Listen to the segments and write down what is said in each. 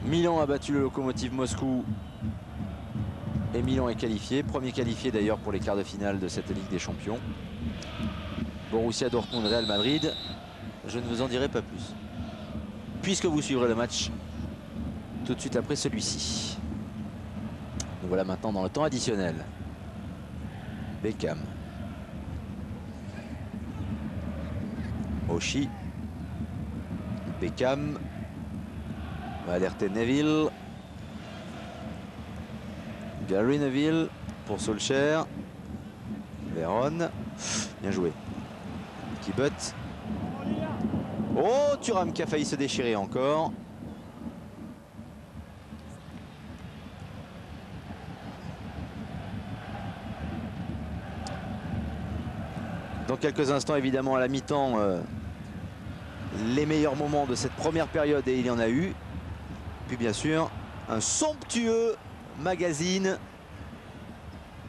Milan a battu le Lokomotiv Moscou et Milan est qualifié. Premier qualifié d'ailleurs pour les quarts de finale de cette Ligue des Champions. Borussia Dortmund, Real Madrid, je ne vous en dirai pas plus, puisque vous suivrez le match tout de suite après celui-ci. Nous voilà maintenant dans le temps additionnel. Beckham. Oshie. Beckham. On va alerter Neville. Gary Neville pour Solskjaer. Veron. Bien joué. Kibut. Oh, Thuram qui a failli se déchirer encore. Dans quelques instants, évidemment, à la mi-temps, les meilleurs moments de cette première période, et il y en a eu. Puis bien sûr, un somptueux magazine.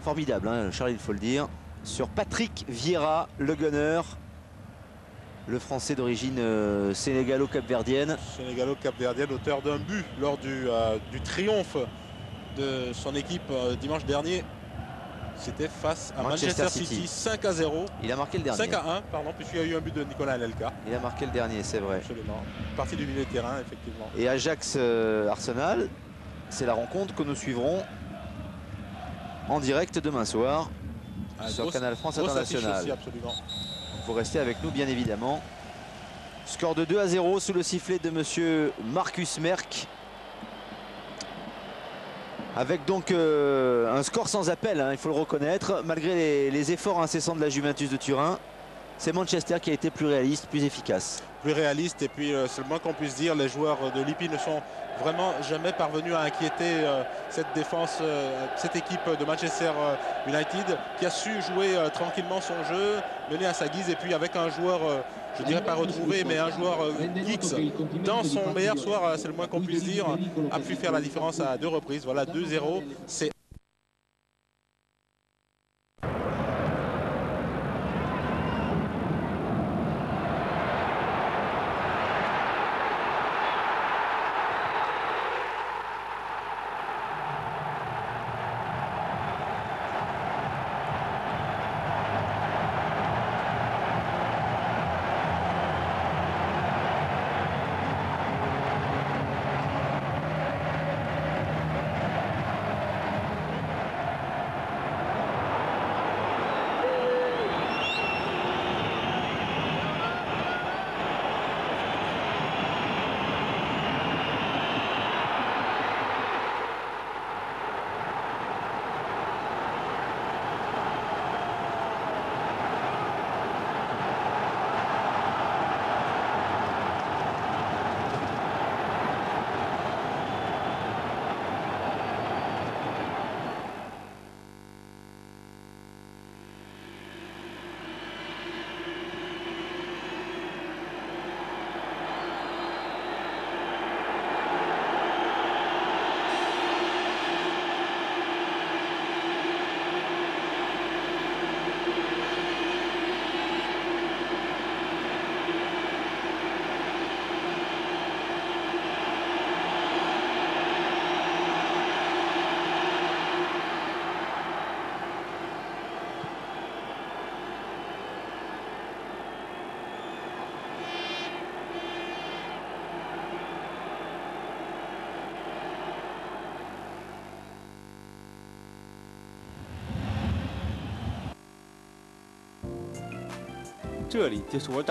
Formidable, hein, Charles, il faut le dire. Sur Patrick Vieira, le gunner. Le Français d'origine sénégalo-capverdienne. Sénégalo-capverdienne, auteur d'un but lors du triomphe de son équipe dimanche dernier. C'était face à Manchester City, 5-0. Il a marqué le dernier. 5-1, pardon, puisqu'il y a eu un but de Nicolas Anelka. Il a marqué le dernier, c'est vrai. Absolument. Partie du milieu de terrain, effectivement. Et Ajax-Arsenal, c'est la rencontre que nous suivrons en direct demain soir sur Canal France International. Aussi, absolument. Donc vous restez avec nous, bien évidemment. Score de 2-0 sous le sifflet de monsieur Marcus Merck. Avec donc un score sans appel, hein, il faut le reconnaître. Malgré les efforts incessants de la Juventus de Turin, c'est Manchester qui a été plus réaliste, plus efficace. Plus réaliste, et puis c'est le moins qu'on puisse dire, les joueurs de Lippi ne sont vraiment jamais parvenus à inquiéter cette défense, cette équipe de Manchester United, qui a su jouer tranquillement son jeu, mener à sa guise, et puis avec un joueur, je dirais pas retrouvé, mais un joueur X dans son meilleur soir, c'est le moins qu'on puisse dire, a pu faire la différence à 2 reprises. Voilà, 2-0, c'est这里就是我打。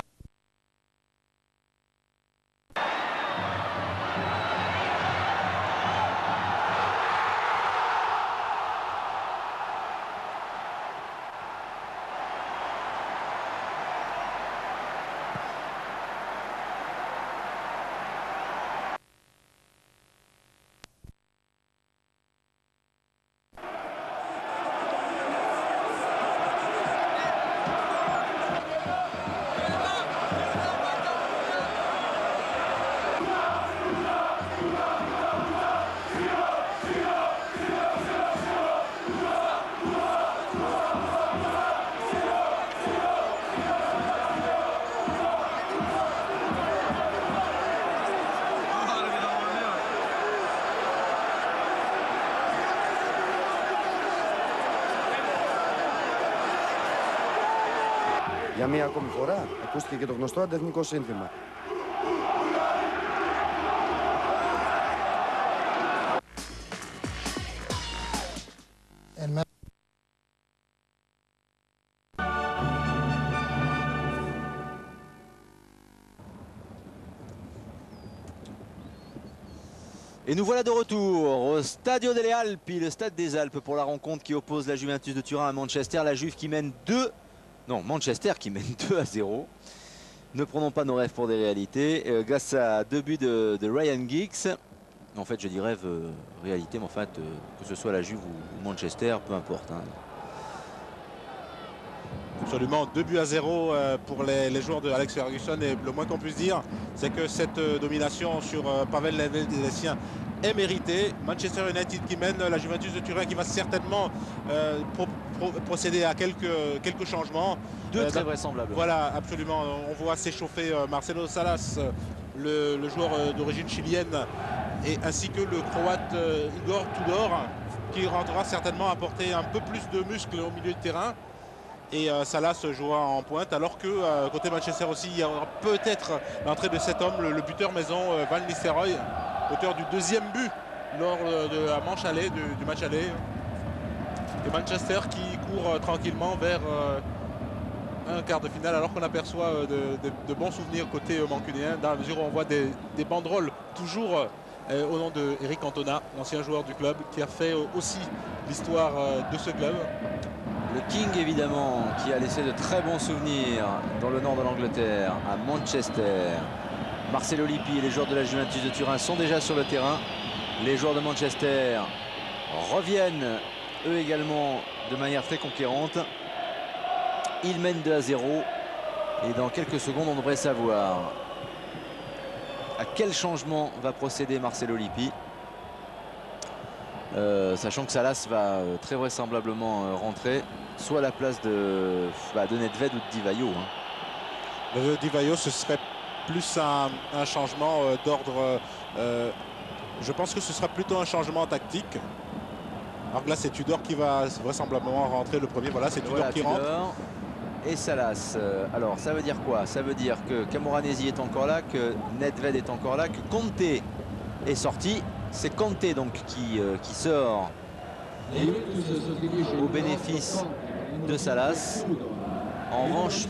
Για μία ακόμη φορά ακούστηκε και το γνωστό αντεθνικό σύνθημα. Et nous voilà de retour au Stadio delle Alpi, le stade des Alpes, pour la rencontre qui oppose la Juventus de Turin à Manchester. La Juve qui mène 2... Non, Manchester qui mène 2-0. Ne prenons pas nos rêves pour des réalités. Grâce à 2 buts de Ryan Giggs. En fait, je dis rêve, réalité, mais en fait, que ce soit la Juve ou Manchester, peu importe. Hein. Absolument, 2-0 pour les joueurs de Alex Ferguson, et le moins qu'on puisse dire, c'est que cette domination sur Pavel Nedved et les siens est méritée. Manchester United qui mène, la Juventus de Turin qui va certainement procéder à quelques changements. Deux très vraisemblables. Voilà, absolument. On voit s'échauffer Marcelo Salas, le joueur d'origine chilienne, et ainsi que le Croate Igor Tudor, qui rentrera certainement apporter un peu plus de muscles au milieu de terrain. Et Salas jouera en pointe, alors que côté Manchester aussi, il y aura peut-être l'entrée de cet homme, le buteur maison Van Nistelrooy, auteur du 2e but lors de la manche aller, du match aller. Et Manchester qui court tranquillement vers un quart de finale, alors qu'on aperçoit de bons souvenirs côté mancunien, dans la mesure où on voit des banderoles toujours au nom de Eric Cantona, l'ancien joueur du club, qui a fait aussi l'histoire de ce club. Le King, évidemment, qui a laissé de très bons souvenirs dans le nord de l'Angleterre, à Manchester. Marcelo Lippi et les joueurs de la Juventus de Turin sont déjà sur le terrain. Les joueurs de Manchester reviennent, eux également, de manière très conquérante. Ils mènent 2-0. Et dans quelques secondes, on devrait savoir à quel changement va procéder Marcelo Lippi. Sachant que Salas va très vraisemblablement rentrer, soit à la place de Nedved ou de Di Vaio. Hein. Le Di Vaio, ce serait plus un changement d'ordre. Je pense que ce sera plutôt un changement tactique. Alors que là, c'est Tudor qui va vraisemblablement rentrer le premier. Voilà, c'est Tudor qui rentre. Et Salas. Alors, ça veut dire quoi? Ça veut dire que Camoranesi est encore là, que Nedved est encore là, que Conte est sorti. C'est Conte donc qui sort au bénéfice de Salas. En revanche,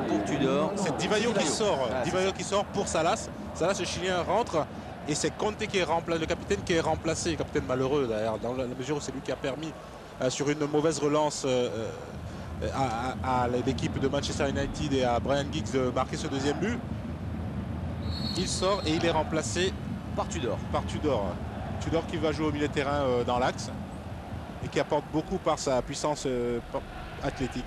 pour Tudor, c'est Di Vaio qui sort. Di Vaio qui sort pour Salas. Salas, le Chilien, rentre. Et c'est Conte qui est remplacé, le capitaine qui est remplacé. Le capitaine malheureux d'ailleurs, dans la mesure où c'est lui qui a permis sur une mauvaise relance à l'équipe de Manchester United et à Ryan Giggs de marquer ce 2e but. Il sort et il est remplacé par Tudor. Tudor qui va jouer au milieu de terrain dans l'axe et qui apporte beaucoup par sa puissance athlétique.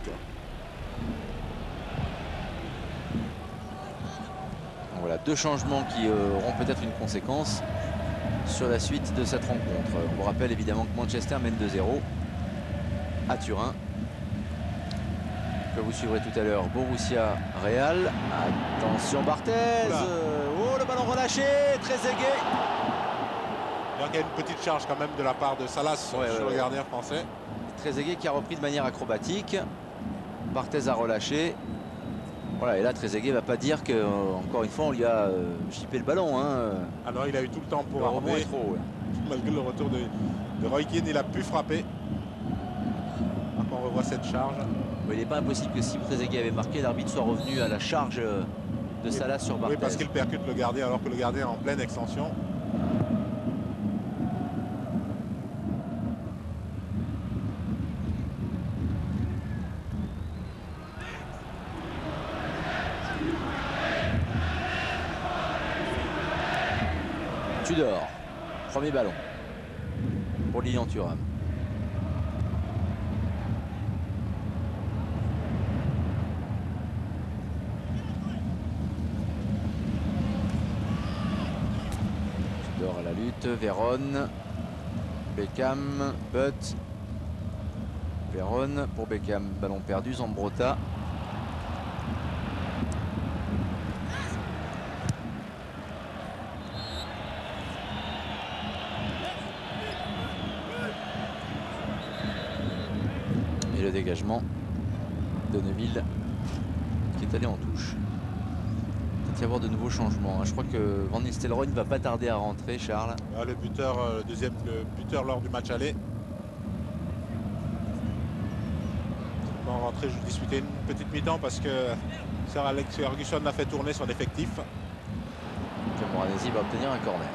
Voilà, 2 changements qui auront peut-être une conséquence sur la suite de cette rencontre. On vous rappelle évidemment que Manchester mène 2-0 à Turin. Que vous suivrez tout à l'heure Borussia Real. Attention Barthez. Oh, le ballon relâché, Trezeguet. Il y a une petite charge quand même de la part de Salas sur le gardien français. Trezeguet qui a repris de manière acrobatique. Barthez a relâché. Voilà, et là Trezeguet va pas dire que encore une fois on lui a chippé le ballon. Hein. Alors il a eu tout le temps pour armer. Malgré le retour de Roy Keane, il a pu frapper. On revoit cette charge. Il n'est pas impossible que si Trezeguet avait marqué, l'arbitre soit revenu à la charge de Salas sur Barthez. Oui, parce qu'il percute le gardien alors que le gardien est en pleine extension. Tudor, premier ballon pour Lilian Thuram. Tudor à la lutte, Veron, Beckham, Butt, Veron pour Beckham, ballon perdu, Zambrotta. Et le dégagement de Neville installé en touche. Peut-être y avoir de nouveaux changements. Je crois que Van Nistelrooy ne va pas tarder à rentrer, Charles. Le buteur, le buteur lors du match aller. On va rentrer, je disputer une petite mi-temps parce que Sir Alex Ferguson a fait tourner son effectif. Camoranesi va obtenir un corner.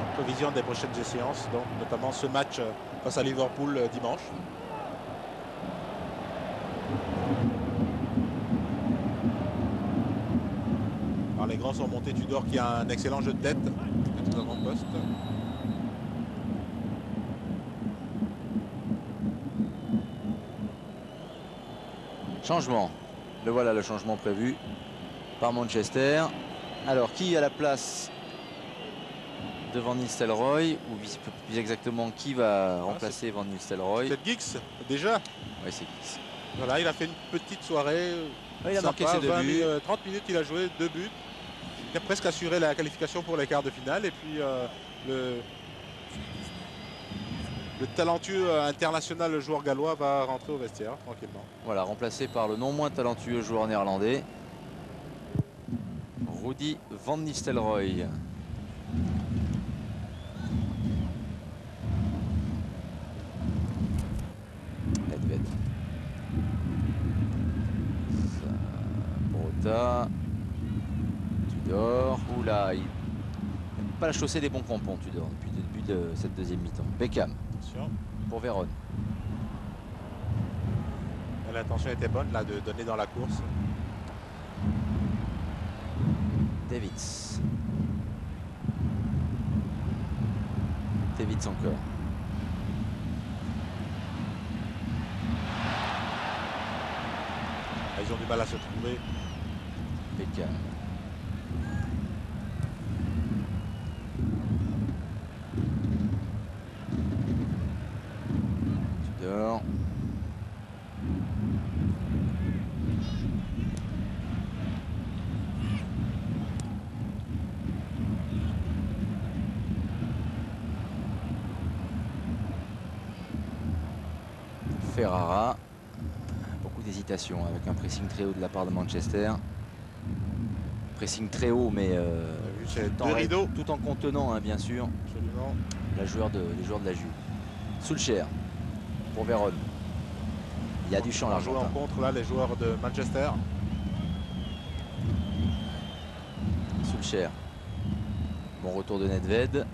En prévision des prochaines séances, donc notamment ce match face à Liverpool dimanche. Alors les grands sont montés. Tudor qui a un excellent jeu de tête. Est en poste. Changement. Le voilà, le changement prévu par Manchester. Alors, qui à la place de Van Nistelrooy, ou plus exactement, qui va remplacer Van Nistelrooy? C'est Giggs, déjà. Oui, c'est Giggs. Voilà, il a fait une petite soirée. Ouais, il a sympa, marqué ses 2 buts. 30 minutes, il a joué 2 buts. Il a presque assuré la qualification pour les quarts de finale. Et puis le talentueux international, le joueur gallois, va rentrer au vestiaire tranquillement. Voilà, remplacé par le non moins talentueux joueur néerlandais, Rudy Van Nistelrooy. Nedved. Broda. Tudor. Oula, il n'a pas la chaussée des bons crampons, Tudor, depuis le début de cette deuxième mi-temps. Beckham. Attention. Pour Vérone. L'intention était bonne là de donner dans la course. Davids. Davids encore. Ils ont du mal à se trouver. Beckham. Tudor. Ferrara. Beaucoup d'hésitation avec un pressing très haut de la part de Manchester. Pressing très haut, mais tout en contenant, hein, bien sûr, Absolument. les joueurs de la Juve. Solskjaer pour Vérone. Il y a du champ On joue en l'Argentin. contre là les joueurs de Manchester. Solskjaer. Bon retour de Nedved.